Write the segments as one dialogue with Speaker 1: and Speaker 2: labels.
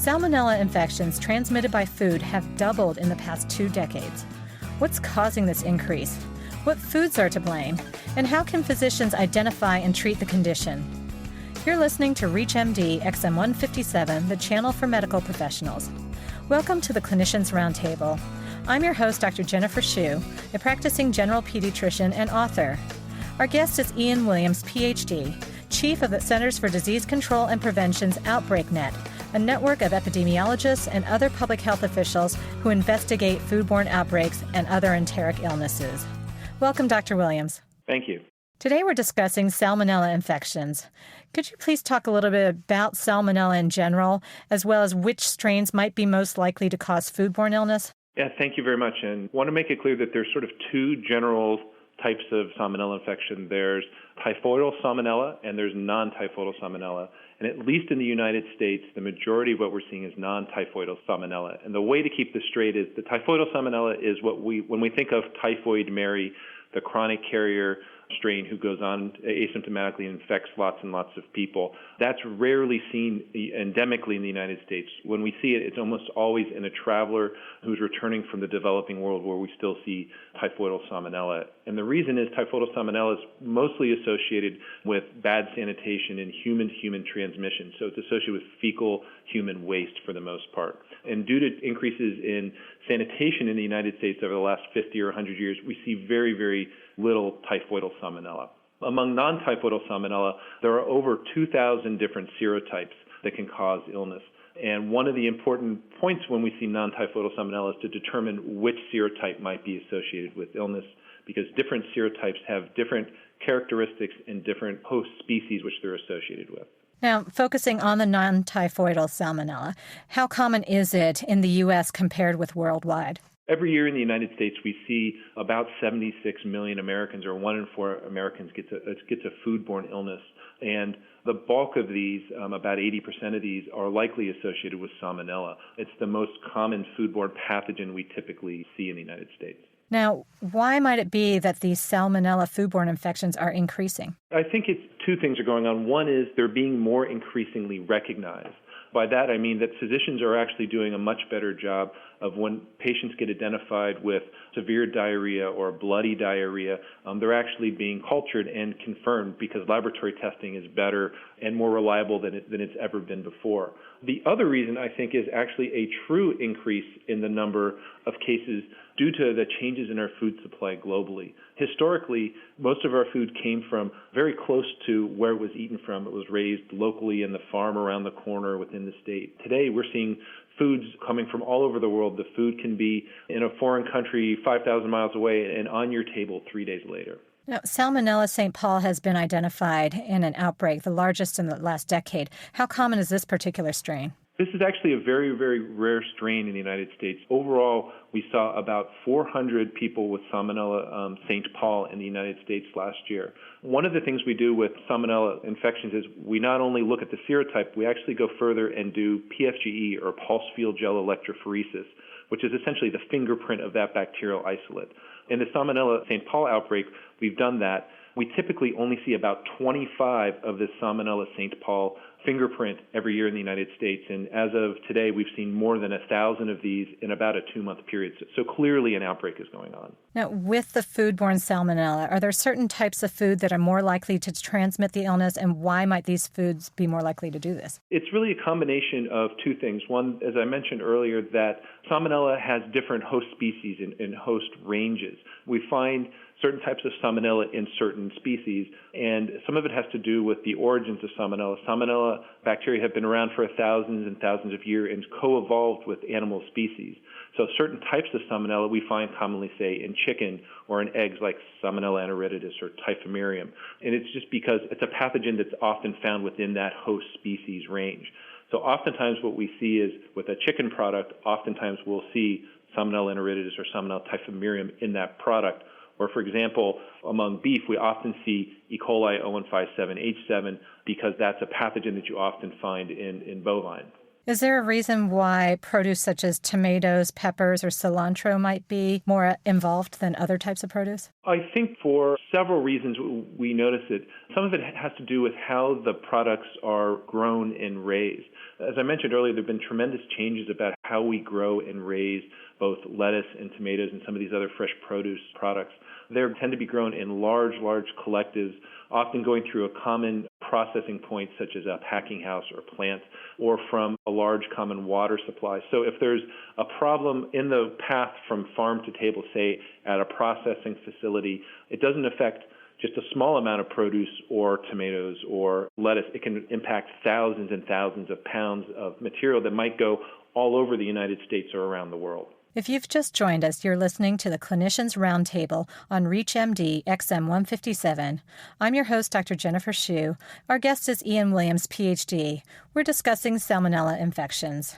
Speaker 1: Salmonella infections transmitted by food have doubled in the past 2 decades. What's causing this increase? What foods are to blame? And how can physicians identify and treat the condition? You're listening to ReachMD XM 157, the channel for medical professionals. Welcome to the Clinicians Roundtable. I'm your host, Dr. Jennifer Hsu, a practicing general pediatrician and author. Our guest is Ian Williams, PhD, Chief of the Centers for Disease Control and Prevention's OutbreakNet, a network of epidemiologists and other public health officials who investigate foodborne outbreaks and other enteric illnesses. Welcome, Dr. Williams.
Speaker 2: Thank you.
Speaker 1: Today we're discussing Salmonella infections. Could you please talk a little bit about Salmonella in general, as well as which strains might be most likely to cause foodborne illness?
Speaker 2: Yeah, thank you very much. And I want to make it clear that there's sort of two general types of Salmonella infection. There's typhoidal Salmonella and there's non-typhoidal Salmonella. And at least in the United States, the majority of what we're seeing is non-typhoidal Salmonella. And the way to keep this straight is the typhoidal Salmonella is when we think of typhoid Mary, the chronic carrier strain who goes on asymptomatically and infects lots and lots of people. That's rarely seen endemically in the United States. When we see it, it's almost always in a traveler who's returning from the developing world where we still see typhoidal Salmonella. And the reason is typhoidal Salmonella is mostly associated with bad sanitation and human-human transmission. So it's associated with fecal human waste for the most part. And due to increases in sanitation in the United States over the last 50 or 100 years, we see very, very little typhoidal Salmonella. Among non-typhoidal Salmonella, there are over 2,000 different serotypes that can cause illness. And one of the important points when we see non-typhoidal Salmonella is to determine which serotype might be associated with illness, because different serotypes have different characteristics and different host species which they're associated with.
Speaker 1: Now, focusing on the non-typhoidal Salmonella, how common is it in the U.S. compared with worldwide?
Speaker 2: Every year in the United States, we see about 76 million Americans, or 1 in 4 Americans, gets a foodborne illness. And the bulk of these, about 80% of these, are likely associated with Salmonella. It's the most common foodborne pathogen we typically see in the United States.
Speaker 1: Now, why might it be that these Salmonella foodborne infections are increasing?
Speaker 2: I think it's two things are going on. One is they're being more increasingly recognized. By that, I mean that physicians are actually doing a much better job of when patients get identified with severe diarrhea or bloody diarrhea, they're actually being cultured and confirmed because laboratory testing is better and more reliable than it's ever been before. The other reason, I think, is actually a true increase in the number of cases due to the changes in our food supply globally. Historically, most of our food came from very close to where it was eaten from. It was raised locally in the farm around the corner within the state. Today, we're seeing foods coming from all over the world. The food can be in a foreign country 5,000 miles away and on your table 3 days later.
Speaker 1: Now, Salmonella St. Paul has been identified in an outbreak, the largest in the last decade. How common is this particular strain?
Speaker 2: This is actually a very, very rare strain in the United States. Overall, we saw about 400 people with Salmonella St. Paul in the United States last year. One of the things we do with Salmonella infections is we not only look at the serotype, we actually go further and do PFGE, or pulse field gel electrophoresis, which is essentially the fingerprint of that bacterial isolate. In the Salmonella St. Paul outbreak, we've done that. We typically only see about 25 of the Salmonella St. Paul fingerprint every year in the United States. And as of today, we've seen more than 1,000 of these in about a 2-month period. So clearly an outbreak is going on.
Speaker 1: Now, with the foodborne Salmonella, are there certain types of food that are more likely to transmit the illness, and why might these foods be more likely to do this?
Speaker 2: It's really a combination of two things. One, as I mentioned earlier, that Salmonella has different host species and host ranges. We find certain types of Salmonella in certain species, and some of it has to do with the origins of Salmonella. Salmonella bacteria have been around for thousands and thousands of years and co-evolved with animal species. So certain types of Salmonella we find commonly, say, in chicken or in eggs, like Salmonella enteritidis or typhimurium. And it's just because it's a pathogen that's often found within that host species range. So oftentimes what we see is with a chicken product, oftentimes we'll see Salmonella enteritidis or Salmonella typhimurium in that product. Or, for example, among beef, we often see E. coli 0157H7 because that's a pathogen that you often find in bovine.
Speaker 1: Is there a reason why produce such as tomatoes, peppers, or cilantro might be more involved than other types of produce?
Speaker 2: I think for several reasons we notice it. Some of it has to do with how the products are grown and raised. As I mentioned earlier, there have been tremendous changes about how we grow and raise both lettuce and tomatoes and some of these other fresh produce products. They tend to be grown in large collectives, often going through a common processing point such as a packing house or plant, or from a large common water supply. So if there's a problem in the path from farm to table, say at a processing facility, it doesn't affect just a small amount of produce or tomatoes or lettuce. It can impact thousands and thousands of pounds of material that might go all over the United States or around the world.
Speaker 1: If you've just joined us, you're listening to the Clinicians Roundtable on ReachMD XM 157. I'm your host, Dr. Jennifer Hsu. Our guest is Ian Williams, PhD. We're discussing salmonella infections.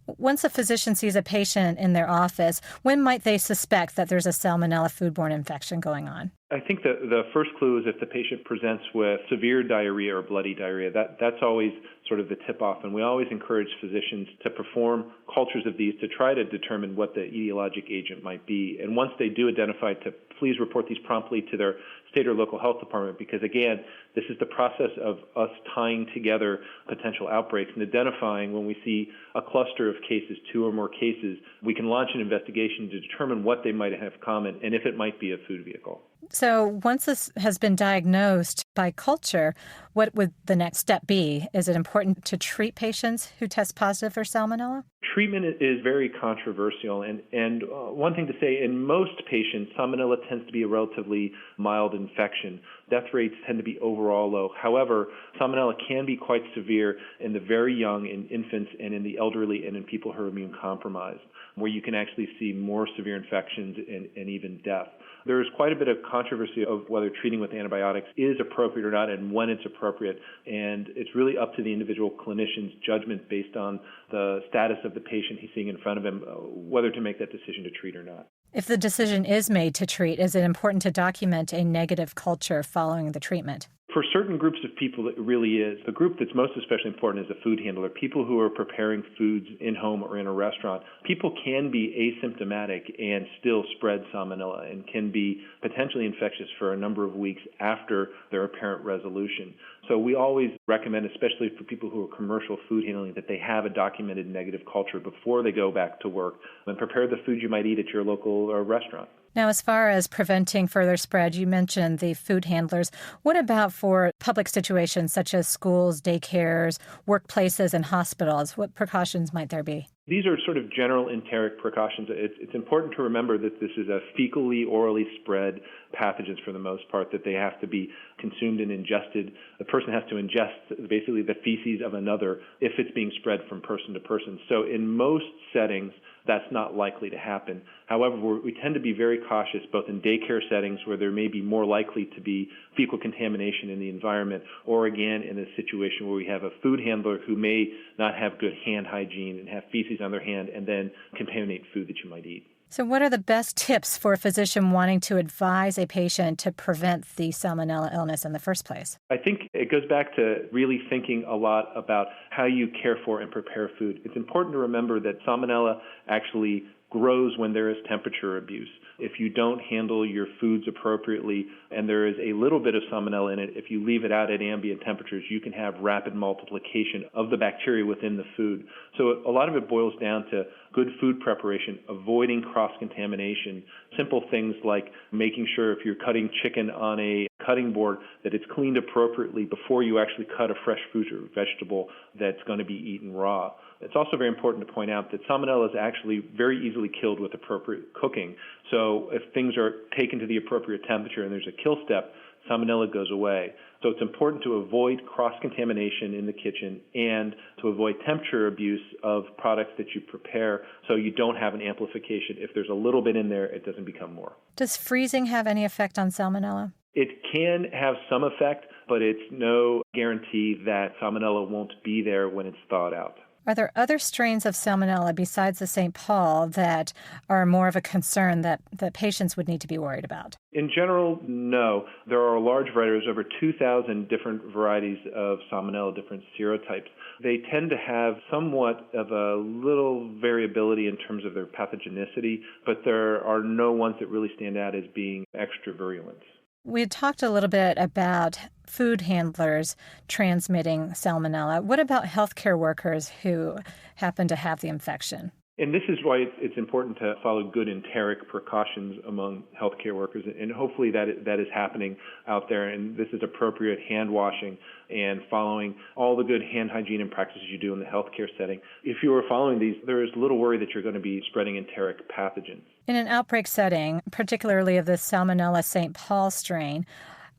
Speaker 1: Once a physician sees a patient in their office, when might they suspect that there's a salmonella foodborne infection going on?
Speaker 2: I think the first clue is if the patient presents with severe diarrhea or bloody diarrhea. That's always sort of the tip-off, and we always encourage physicians to perform cultures of these to try to determine what the etiologic agent might be. And once they do identify, to please report these promptly to their state or local health department, because again, this is the process of us tying together potential outbreaks and identifying when we see a cluster of cases, 2 or more cases, we can launch an investigation to determine what they might have common and if it might be a food vehicle.
Speaker 1: So once this has been diagnosed by culture, what would the next step be? Is it important to treat patients who test positive for salmonella?
Speaker 2: Treatment is very controversial, and one thing to say, in most patients, salmonella tends to be a relatively mild infection. Death rates tend to be overall low. However, salmonella can be quite severe in the very young, in infants, and in the elderly, and in people who are immune compromised, where you can actually see more severe infections and even death. There's quite a bit of controversy of whether treating with antibiotics is appropriate or not and when it's appropriate, and it's really up to the individual clinician's judgment based on the status of the patient he's seeing in front of him, whether to make that decision to treat or not.
Speaker 1: If the decision is made to treat, is it important to document a negative culture following the treatment?
Speaker 2: For certain groups of people, it really is. The group that's most especially important is the food handler, people who are preparing foods in home or in a restaurant. People can be asymptomatic and still spread salmonella and can be potentially infectious for a number of weeks after their apparent resolution. So we always recommend, especially for people who are commercial food handling, that they have a documented negative culture before they go back to work and prepare the food you might eat at your local restaurant.
Speaker 1: Now, as far as preventing further spread, you mentioned the food handlers. What about for public situations such as schools, daycares, workplaces, and hospitals? What precautions might there be?
Speaker 2: These are sort of general enteric precautions. It's important to remember that this is a fecally, orally spread pathogens for the most part, that they have to be consumed and ingested. The person has to ingest basically the feces of another if it's being spread from person to person. So in most settings, that's not likely to happen. However, we tend to be very cautious, both in daycare settings where there may be more likely to be fecal contamination in the environment, or again in a situation where we have a food handler who may not have good hand hygiene and have feces on their hand and then contaminate food that you might eat.
Speaker 1: So what are the best tips for a physician wanting to advise a patient to prevent the salmonella illness in the first place?
Speaker 2: I think it goes back to really thinking a lot about how you care for and prepare food. It's important to remember that salmonella actually grows when there is temperature abuse. If you don't handle your foods appropriately and there is a little bit of salmonella in it, if you leave it out at ambient temperatures, you can have rapid multiplication of the bacteria within the food. So a lot of it boils down to good food preparation, avoiding cross-contamination, simple things like making sure if you're cutting chicken on a cutting board that it's cleaned appropriately before you actually cut a fresh fruit or vegetable that's going to be eaten raw. It's also very important to point out that salmonella is actually very easily killed with appropriate cooking. So if things are taken to the appropriate temperature and there's a kill step, salmonella goes away. So it's important to avoid cross-contamination in the kitchen and to avoid temperature abuse of products that you prepare so you don't have an amplification. If there's a little bit in there, it doesn't become more.
Speaker 1: Does freezing have any effect on salmonella?
Speaker 2: It can have some effect, but it's no guarantee that salmonella won't be there when it's thawed out.
Speaker 1: Are there other strains of Salmonella besides the St. Paul that are more of a concern that patients would need to be worried about?
Speaker 2: In general, no. There are a large variety, there's over 2,000 different varieties of Salmonella, different serotypes. They tend to have somewhat of a little variability in terms of their pathogenicity, but there are no ones that really stand out as being extra virulent.
Speaker 1: We had talked a little bit about food handlers transmitting Salmonella. What about healthcare workers who happen to have the infection?
Speaker 2: And this is why it's important to follow good enteric precautions among healthcare workers, and hopefully that is happening out there. And this is appropriate hand washing and following all the good hand hygiene and practices you do in the healthcare setting. If you are following these, there is little worry that you're going to be spreading enteric pathogens.
Speaker 1: In an outbreak setting, particularly of the Salmonella St. Paul strain,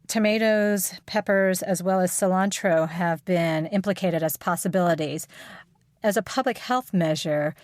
Speaker 1: tomatoes, peppers, as well as cilantro have been implicated as possibilities. As a public health measure,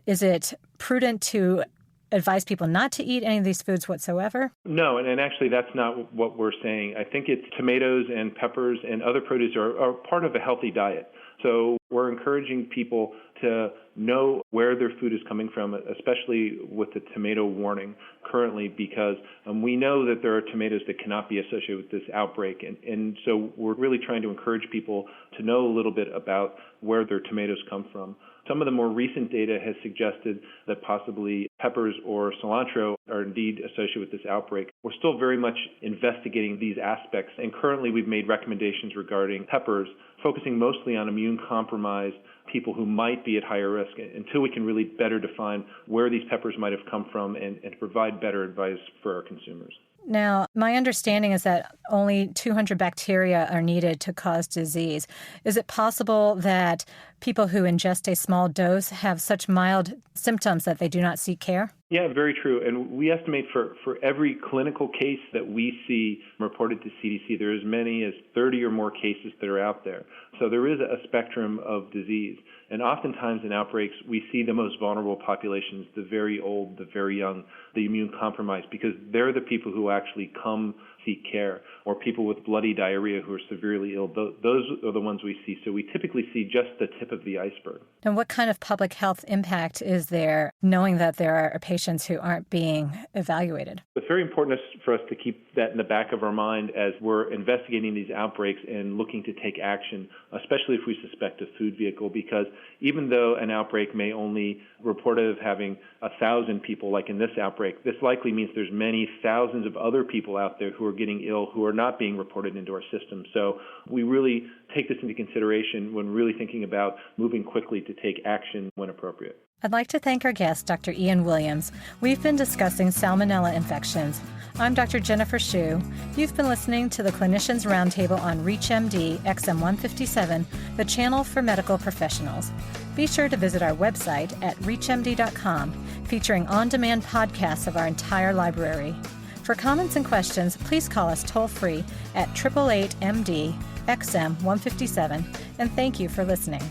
Speaker 1: is it prudent to advise people not to eat any of these foods whatsoever?
Speaker 2: No, and actually that's not what we're saying. I think it's tomatoes and peppers and other produce are part of a healthy diet. So we're encouraging people to know where their food is coming from, especially with the tomato warning currently, because we know that there are tomatoes that cannot be associated with this outbreak. And so we're really trying to encourage people to know a little bit about where their tomatoes come from. Some of the more recent data has suggested that possibly peppers or cilantro are indeed associated with this outbreak. We're still very much investigating these aspects, and currently we've made recommendations regarding peppers, focusing mostly on immune-compromised people who might be at higher risk until we can really better define where these peppers might have come from and provide better advice for our consumers.
Speaker 1: Now, my understanding is that only 200 bacteria are needed to cause disease. Is it possible that people who ingest a small dose have such mild symptoms that they do not seek care?
Speaker 2: Yeah, very true. And we estimate for every clinical case that we see reported to CDC, there are as many as 30 or more cases that are out there. So there is a spectrum of disease. And oftentimes in outbreaks, we see the most vulnerable populations, the very old, the very young, the immune-compromised, because they're the people who actually come seek care, or people with bloody diarrhea who are severely ill. Those are the ones we see. So we typically see just the tip of the iceberg.
Speaker 1: And what kind of public health impact is there knowing that there are patients who aren't being evaluated?
Speaker 2: It's very important for us to keep that in the back of our mind as we're investigating these outbreaks and looking to take action, especially if we suspect a food vehicle, because even though an outbreak may only report of having 1,000 people, like in this outbreak, this likely means there's many thousands of other people out there who are getting ill who are not being reported into our system. So we really take this into consideration when really thinking about moving quickly to take action when appropriate.
Speaker 1: I'd like to thank our guest, Dr. Ian Williams. We've been discussing Salmonella infections. I'm Dr. Jennifer Hsu. You've been listening to the Clinicians Roundtable on ReachMD XM 157, the channel for medical professionals. Be sure to visit our website at reachmd.com, featuring on-demand podcasts of our entire library. For comments and questions, please call us toll-free at 888-MD XM 157, and thank you for listening.